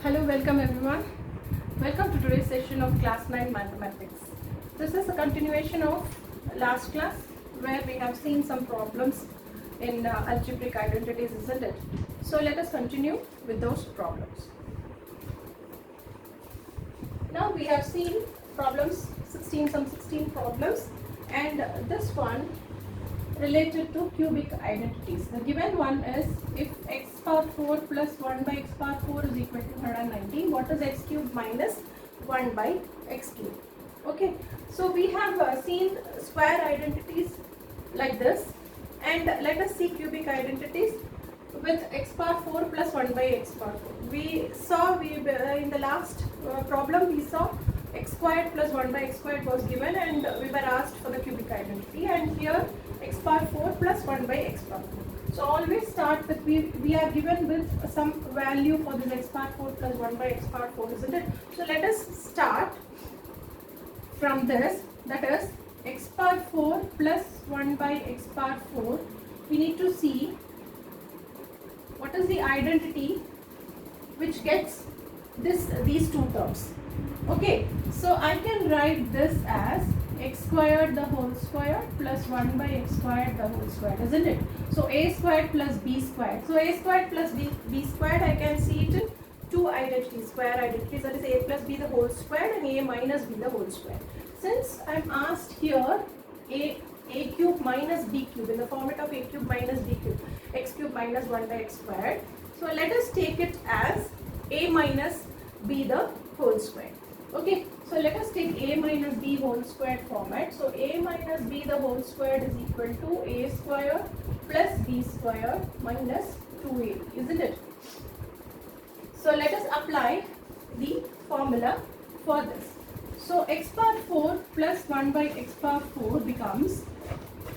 Hello, welcome everyone. Welcome to today's session of class 9 mathematics. This is a continuation of last class where we have seen some problems in algebraic identities, isn't it? So let us continue with those problems. Now we have seen problems 16 problems, and this one related to cubic identities. The given one is if x power 4 plus 1 by x power 4 is equal to 119, what is x cube minus 1 by x cube? Okay, so we have seen square identities like this, and let us see cubic identities with x power 4 plus 1 by x power 4. We saw in the last problem we saw x squared plus 1 by x squared was given, and we were asked for the cubic identity, and here x power 4 plus 1 by x power 4. So always start with we are given with some value for this x power 4 plus 1 by x power 4, isn't it? So let us start from this, that is x power 4 plus 1 by x power 4. We need to see what is the identity which gets these two terms. Okay, so I can write this as x squared the whole square plus 1 by x squared the whole square, isn't it? So a squared plus b squared. So a squared plus b squared, I can see it in two identities, square identities, that is a plus b the whole square and a minus b the whole square. Since I am asked here a cube minus b cube in the format of a cube minus b cube, x cube minus 1 by x squared. So let us take it as a minus b the whole square. Okay, so let us take a minus b whole squared format. So a minus b the whole squared is equal to a square plus b square minus 2ab, isn't it? So let us apply the formula for this. So x power 4 plus 1 by x power 4 becomes,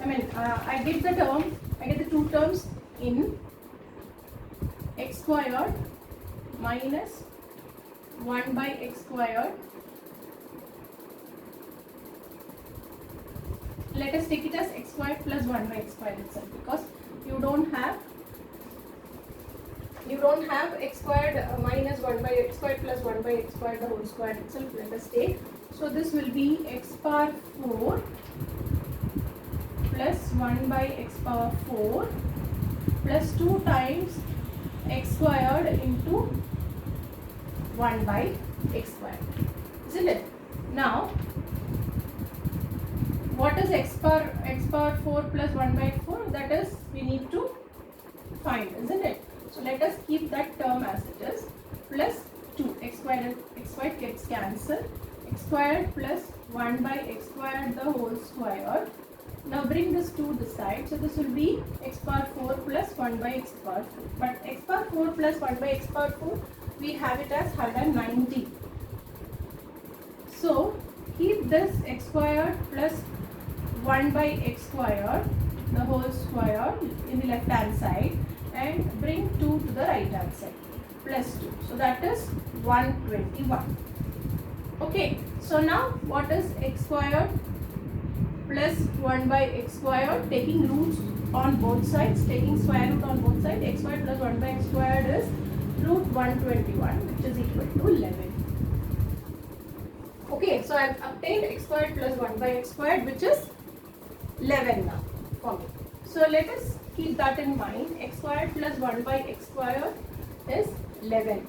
I get the two terms in x squared minus 1 by x squared. Let us take it as x squared plus 1 by x squared itself, because you don't have x squared minus 1 by x squared plus 1 by x squared the whole square itself. Let us take, so this will be x power 4 plus 1 by x power 4 plus 2 times x squared into 1 by x squared, isn't it? Now what is x power 4 plus 1 by 4? That is, we need to find, isn't it? So let us keep that term as it is, plus 2, x squared and x squared gets cancelled, x squared plus 1 by x squared the whole square. Now bring this to the side, so this will be x power 4 plus 1 by x power 4. But x power 4 plus 1 by x power 4, we have it as 190. So keep this x squared plus 1 by x squared the whole square in the left hand side, and bring 2 to the right hand side, plus 2. So that is 121. Okay, so now what is x squared plus 1 by x squared, taking roots on both sides, taking square root on both sides, x squared plus 1 by x squared is root 121, which is equal to 11. Okay, so I have obtained x squared plus 1 by x squared, which is 11 now for me. So let us keep that in mind. X squared plus 1 by x squared is 11.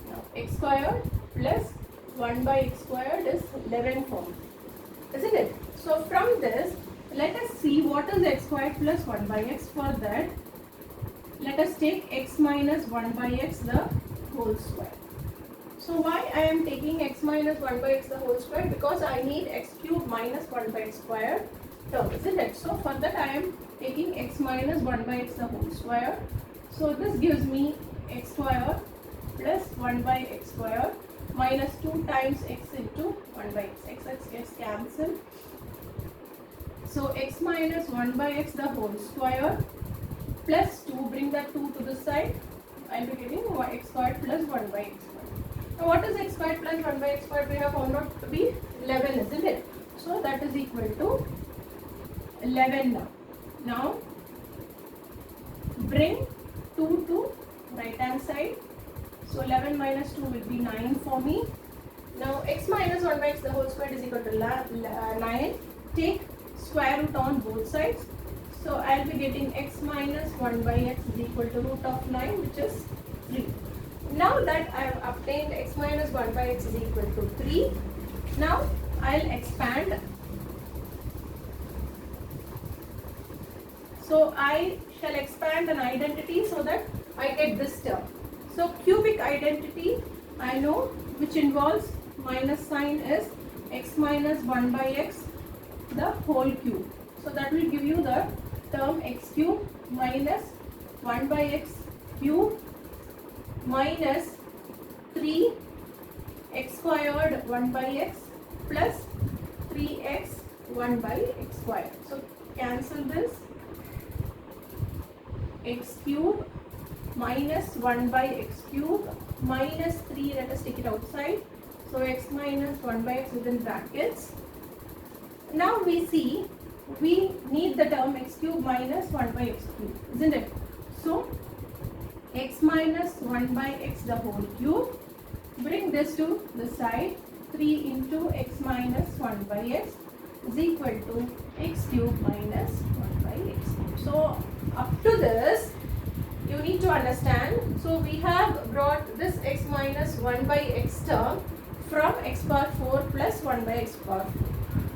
Now x squared plus 1 by x squared is 11 for me, isn't it? So from this, let us see what is x squared plus 1 by x. For that, let us take x minus 1 by x the whole square. So why I am taking x minus 1 by x the whole square? Because I need x cube minus 1 by x square term, isn't it? So for that I am taking x minus 1 by x the whole square. So this gives me x square plus 1 by x square minus 2 times x into 1 by x. X gets cancelled. So x minus 1 by x the whole square plus 2, bring that 2 to the side, I will be getting x squared plus 1 by x squared. Now what is x squared plus 1 by x squared? We have found out to be 11, isn't it? So that is equal to 11 now. Now bring 2 to right hand side. So 11 minus 2 will be 9 for me. Now x minus 1 by x the whole square is equal to 9. Take square root on both sides. So I will be getting x minus 1 by x is equal to root of 9, which is 3. Now that I have obtained x minus 1 by x is equal to 3, now I will expand. So I shall expand an identity so that I get this term. So cubic identity I know, which involves minus sign, is x minus 1 by x the whole cube. So that will give you the term x cube minus 1 by x cube minus 3 x squared 1 by x plus 3x 1 by x squared. So cancel this. X cube minus 1 by x cube minus 3, let us take it outside. So x minus 1 by x within brackets. Now we see we need the term x cube minus 1 by x cube, isn't it? So x minus 1 by x the whole cube, bring this to the side, 3 into x minus 1 by x is equal to x cube minus 1 by x cube. So up to this you need to understand. So we have brought this x minus 1 by x term from x power 4 plus 1 by x power 4.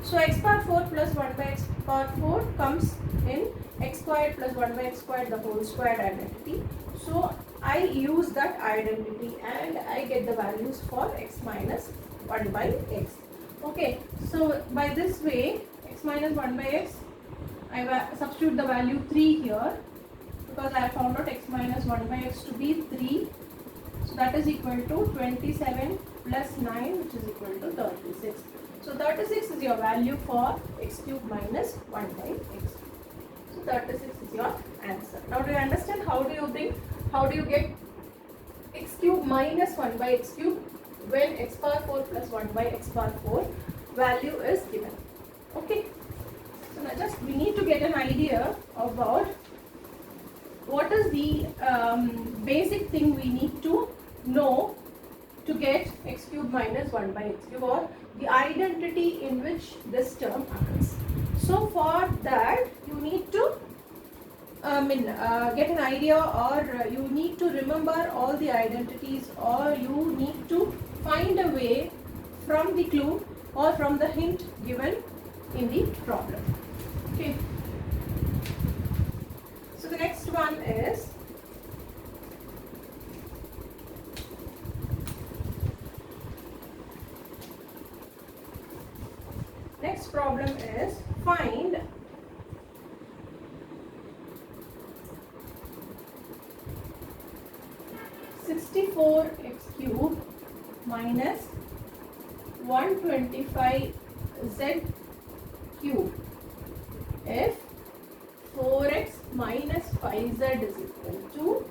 So x power 4 plus 1 by x power 4 comes in x squared plus 1 by x squared the whole squared identity. So I use that identity and I get the values for x minus 1 by x. Okay, so by this way x minus 1 by x, I substitute the value 3 here because I have found out x minus 1 by x to be 3. So that is equal to 27 plus 9, which is equal to 36. So 36 is your value for x cube minus 1 by x. So 36 is your answer. Now do you understand how do you get x cube minus 1 by x cube when x power 4 plus 1 by x power 4 value is given? Okay. So now just we need to get an idea about what is the basic thing we need to know to get x cube minus 1 by x cube, or the identity in which this term occurs. So for that you need to get an idea, or you need to remember all the identities, or you need to find a way from the clue or from the hint given in the problem. Okay. So the next one is problem is find (64x cube minus 125z cube if 4x minus 5z is equal to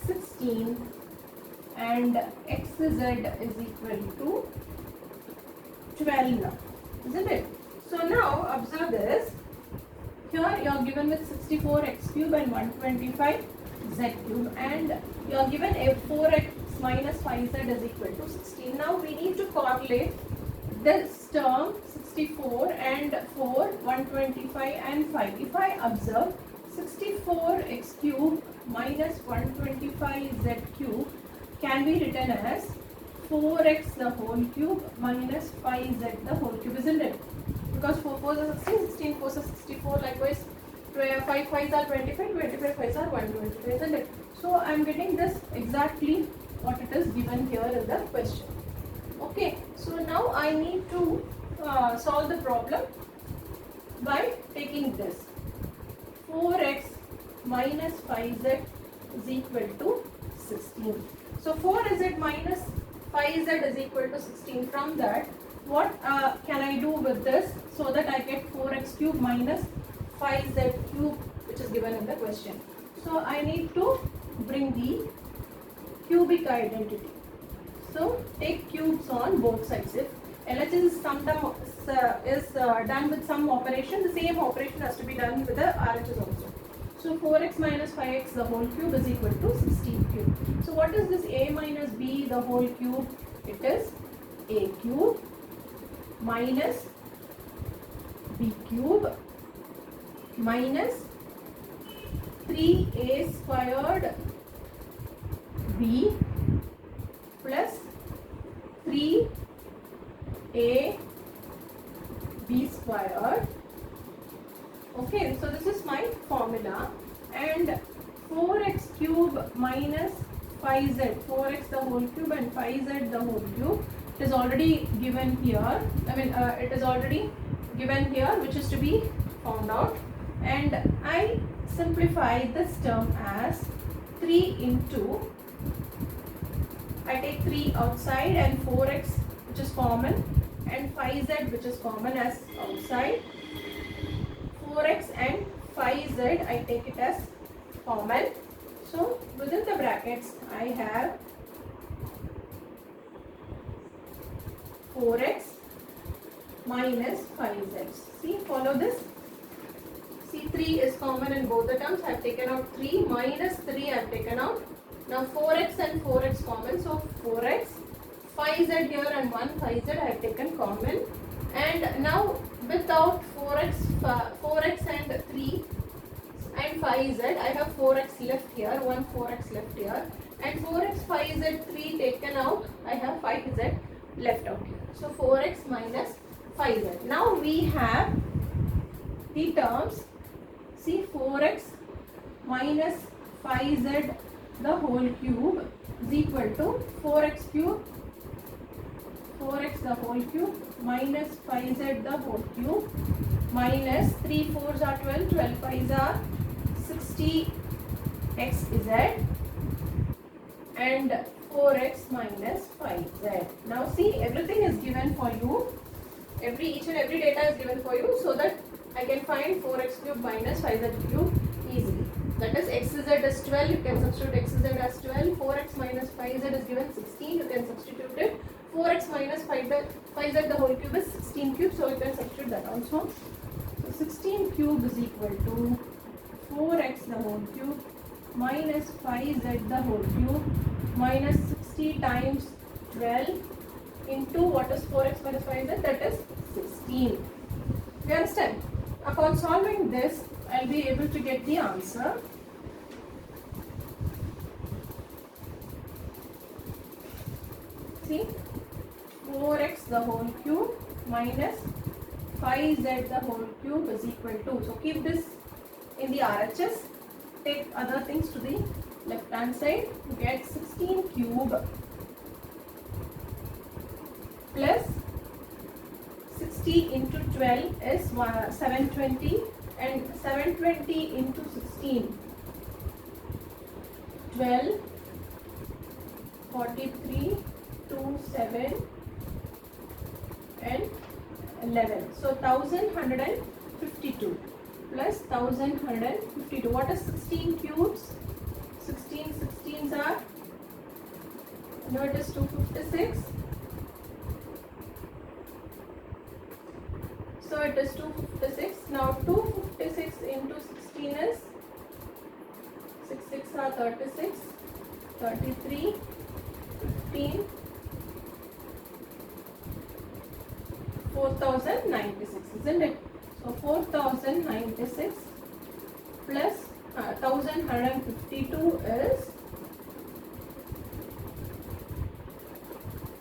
16 and xz is equal to 12, isn't it? So now observe this. Here you are given with 64x cube and 125z cube, and you are given a 4x minus 5z is equal to 16. Now we need to correlate this term 64 and 4, 125 and 5. If I observe 64x cube minus 125z cube can be written as 4x the whole cube minus 5z the whole cube, isn't it? Because 4 4s are 16, 16 4s are 64, likewise 5 5s are 25, 25 5s are 125, isn't it? So I am getting this exactly what it is given here in the question. Okay, so now I need to solve the problem by taking this 4x minus 5z is equal to 16. So 4z minus 5z is equal to 16. From that, what can I do with this so that I get 4x cube minus 5z cube, which is given in the question? So I need to bring the cubic identity. So take cubes on both sides. If LHS is done with some operation, the same operation has to be done with the RHS also. So 4x minus 5x the whole cube is equal to 16 cube. So what is this a minus b the whole cube? It is a cube minus b cube minus 3a squared b plus 3a b squared. Okay, so this is my formula. And 4x cube minus 5z, 4x the whole cube and 5z the whole cube, it is already given here. It is already given here, which is to be found out. And I simplify this term as 3 into, I take 3 outside and 4x which is common and 5z which is common as outside. 4x and 5z I take it as common. So within the brackets I have 4x minus 5z. See, follow this. See, 3 is common in both the terms. I have taken out 3 minus 3 I have taken out. Now 4x and 4x common. So 4x, 5z here and 1 5z I have taken common. And now without 4x and 3 and 5z, I have 4x left here, 1 4x left here. And 4x, 5z, 3 taken out, I have 5z left out here. So 4x minus 5z. Now we have the terms. See, 4x minus 5z the whole cube is equal to 4x cube, 4x the whole cube minus 5z the whole cube minus 3 4s are 12, 12 5s are 60xz and 4x minus 5z. Now see, everything is given for you. Each and every data is given for you, so that I can find 4x cube minus 5z cube easily. That is, xz is 12, you can substitute xz as 12. 4x minus 5z is given 16, you can substitute it. 4x minus 5z the whole cube is 16 cube, so you can substitute that also. So 16 cube is equal to 4x the whole cube minus 5z the whole cube minus 60 times 12 into what is 4x minus 5z, that is 16. You understand? Upon solving this, I will be able to get the answer. See, 4x the whole cube minus 5z the whole cube is equal to, so keep this in the RHS, take other things to the left hand side, you get 16 cube plus 60 into 12 is 720 and 720 into 16, 12, 43, 2, 7 and 11. So 1152 plus 1152. What is 16 cubes? 16 16s are, no, it is 256. So it is 256. Now 256 into 16 is 6 6 are 36, 33, 15, 4096, isn't it? So 4096 plus 1152 is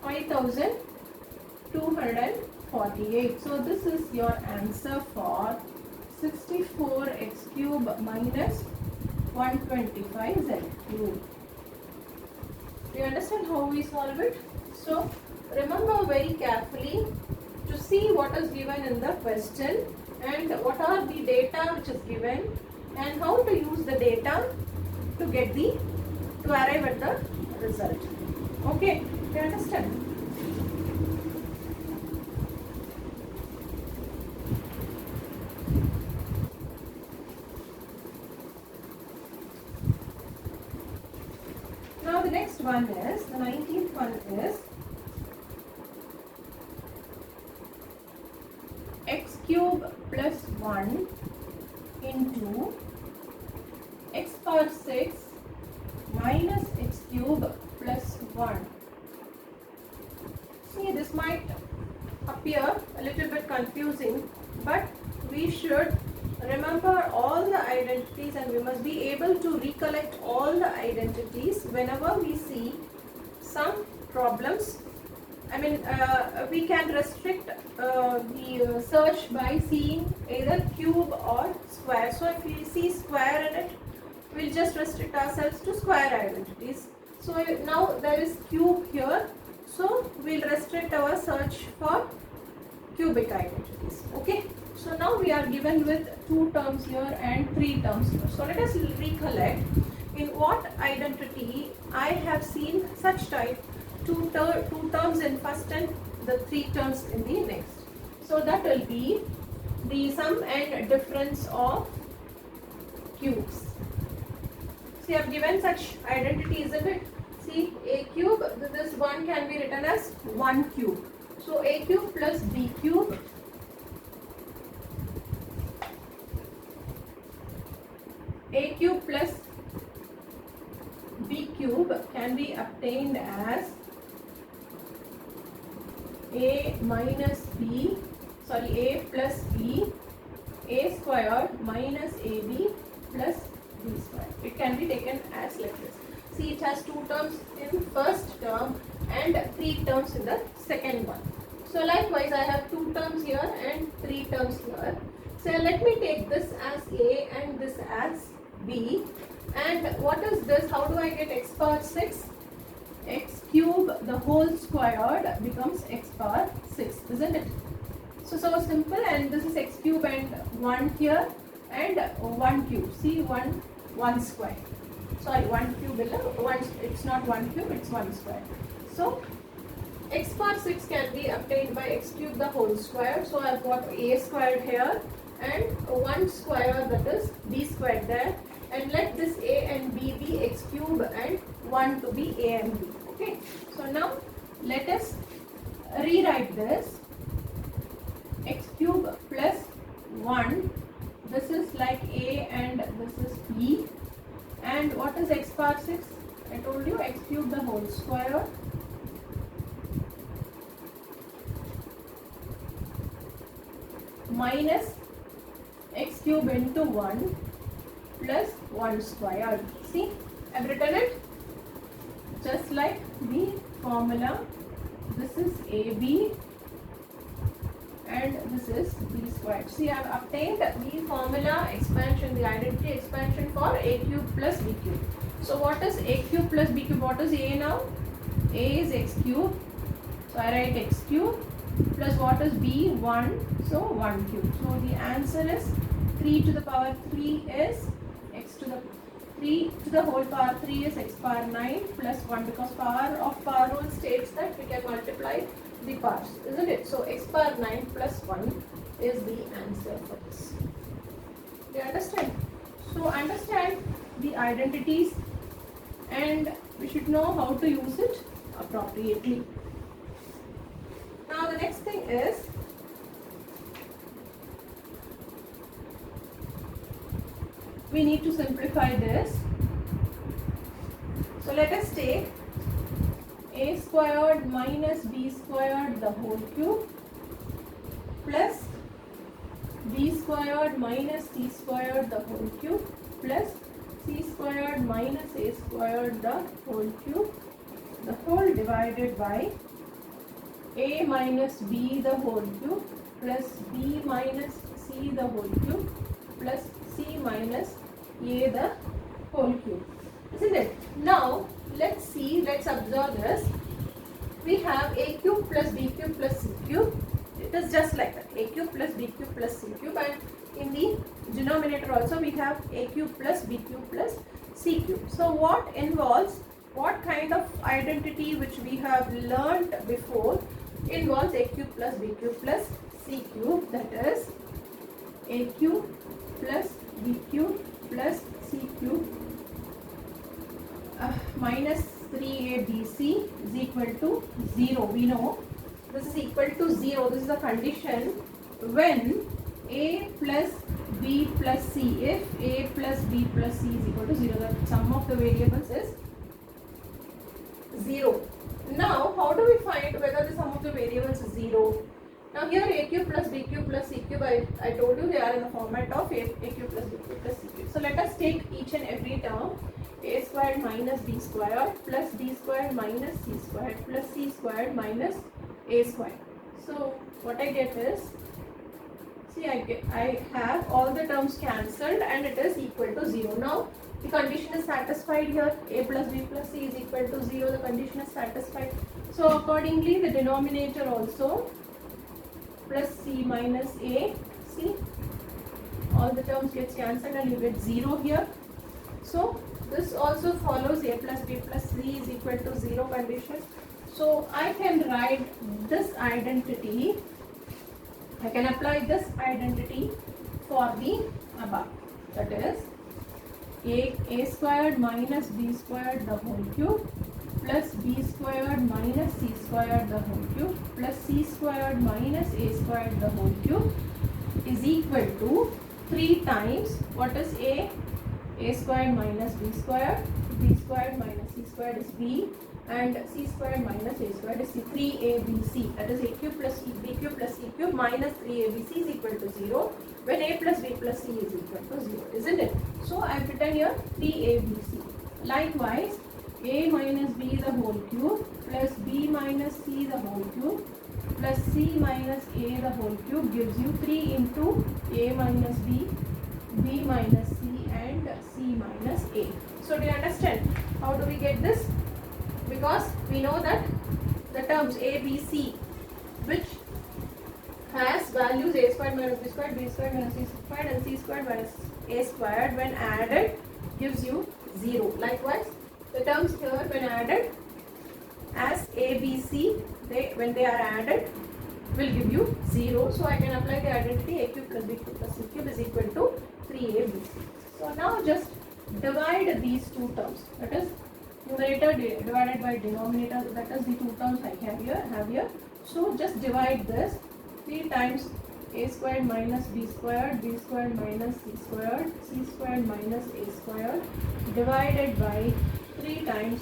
5248. So this is your answer for 64x cube minus 125z cube. Do you understand how we solve it? So remember very carefully to see what is given in the question and what are the data which is given and how to use the data to arrive at the result. Okay, do you understand? Now the next one is, the 19th one is x cube plus 1 into power 6 minus x cube plus 1. See, this might appear a little bit confusing, but we should remember all the identities and we must be able to recollect all the identities whenever we see some problems. I mean, we can restrict the search by seeing either cube or square. So if we see square in it, we'll just restrict ourselves to square identities. So now there is cube here, so we'll restrict our search for cubic identities. Okay, so now we are given with 2 terms here and 3 terms here. So let us recollect in what identity I have seen such type two terms in first and the 3 terms in the next. So that will be the sum and difference of cubes. See, I have given such identity, isn't it? See, a cube, this one can be written as 1 cube. So a cube plus b cube a cube plus b cube can be obtained as a plus b, a squared minus ab plus b squared. It can be taken as like this. See, it has 2 terms in first term and 3 terms in the second one. So likewise, I have 2 terms here and 3 terms here. So let me take this as a and this as b. And what is this? How do I get x power 6? X cube the whole squared becomes x power 6, isn't it? So simple, and this is x cube and 1 here and 1 cube. See, 1 square. Sorry, 1 cube it's not 1 cube, it's 1 square. So x power 6 can be obtained by x cube the whole square. So I've got a squared here and 1 square, that is b squared there. And let this a and b be x cube and 1 to be a and b. Okay. So now let us rewrite this. X cube plus 1. This is like a and this is b. And what is x power 6? I told you x cube the whole square minus x cube into 1 plus 1 squared. See, I have written it just like the formula. This is AB and this is B squared. See, I have obtained the formula expansion, the identity expansion for A cube plus B cube. So what is A cube plus B cube? What is A now? A is x cube. So I write x cube plus what is B? 1. So 1 cube. So the answer is 3 to the power 3 is x to the 3 to the whole power 3 is x power 9 plus 1, because power of power rule states that we can multiply the powers, isn't it? So x power 9 plus 1 is the answer for this. Do you understand? So understand the identities and we should know how to use it appropriately. Now the next thing is we need to simplify this. So let us take a squared minus b squared the whole cube plus b squared minus c squared the whole cube plus c squared minus a squared the whole cube, the whole divided by a minus b the whole cube plus b minus c the whole cube plus c minus a the whole cube, isn't it? Now let's observe this. We have a cube plus b cube plus c cube. It is just like that, a cube plus b cube plus c cube, and in the denominator also we have a cube plus b cube plus c cube. So what kind of identity which we have learnt before involves a cube plus b cube plus c cube, that is a cube plus b cube plus c cube minus 3abc is equal to 0. We know this is equal to 0. This is the condition when a plus b b plus c. If a plus b plus c is equal to 0, the sum of the variables is 0. Now, how do we find whether the sum of the variables is 0? Now here a cube plus b cube plus c cube, I told you they are in the format of a cube plus b cube plus c cube. So let us take each and every term. A squared minus b squared plus b squared minus c squared plus c squared minus a squared. So what I get is, see, I have all the terms cancelled and it is equal to 0. Now the condition is satisfied here. A plus b plus c is equal to 0. The condition is satisfied. So accordingly the denominator also plus c minus a, see, all the terms gets cancelled and you get 0 here. So this also follows a plus b plus c is equal to 0 condition. So I can write this identity, I can apply this identity for the above, that is a squared minus b squared the whole cube plus b squared minus c squared the whole cube plus c squared minus a squared the whole cube is equal to 3 times what is a squared minus b squared minus c squared is b, and c squared minus a squared is c, 3abc, that is a cube plus b cube plus c cube minus 3abc is equal to 0 when a plus b plus c is equal to 0, isn't it? So I have written here 3abc. Likewise, a minus b the whole cube plus b minus c the whole cube plus c minus a the whole cube gives you 3 into a minus b, b minus c and c minus a. So do you understand how do we get this? Because we know that the terms a, b, c, which has values a squared minus b squared, b squared minus c squared and c squared minus a squared, when added gives you 0. Likewise, the terms here when added as a, b, c, when they are added will give you 0. So I can apply the identity a cube plus b cube plus c cube is equal to 3abc. So now just divide these two terms, that is numerator divided by denominator, that is the two terms I have here. So just divide this 3 times a squared minus b squared minus c squared minus a squared divided by 3 times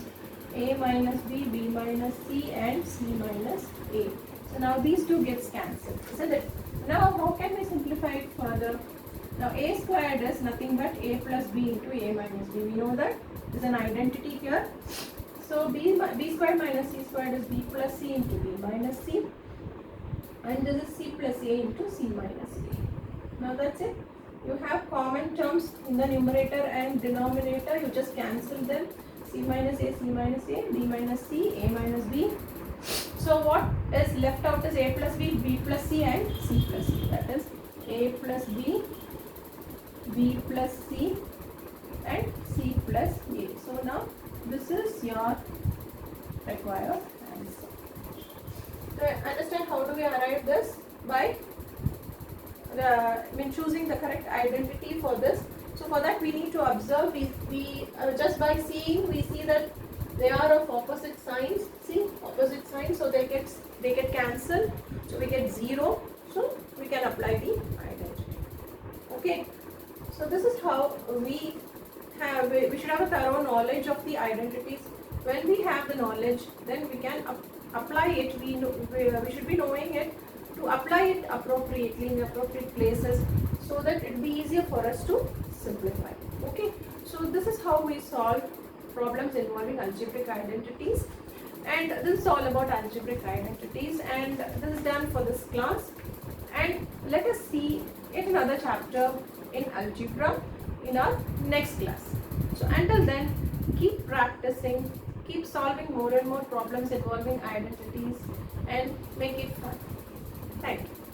a minus b, b minus c and c minus a. So now these two gets cancelled, isn't it? Now how can we simplify it further? Now a squared is nothing but a plus b into a minus b. We know that is an identity here. So b squared minus c squared is b plus c into b minus c, and this is c plus a into c minus a. Now that's it. You have common terms in the numerator and denominator. You just cancel them. C minus a, b minus c, a minus b. So what is left out is a plus b plus c and c plus c. That is a plus b plus c and c plus a. So now this is your required answer. So understand how do we arrive this? By choosing the correct identity for this. So for that we need to observe. We just by seeing we see that they are of opposite signs. See, opposite signs, so they get cancelled. So we get 0. So we can apply the identity. Okay. So this is how we should have a thorough knowledge of the identities. When we have the knowledge, then we can apply it. We should be knowing it to apply it appropriately in the appropriate places, so that it will be easier for us to simplify. Okay. So this is how we solve problems involving algebraic identities, and this is all about algebraic identities, and this is done for this class. And let us see yet another chapter in algebra in our next class. So until then, keep practicing, keep solving more and more problems involving identities, and make it fun. Thank you.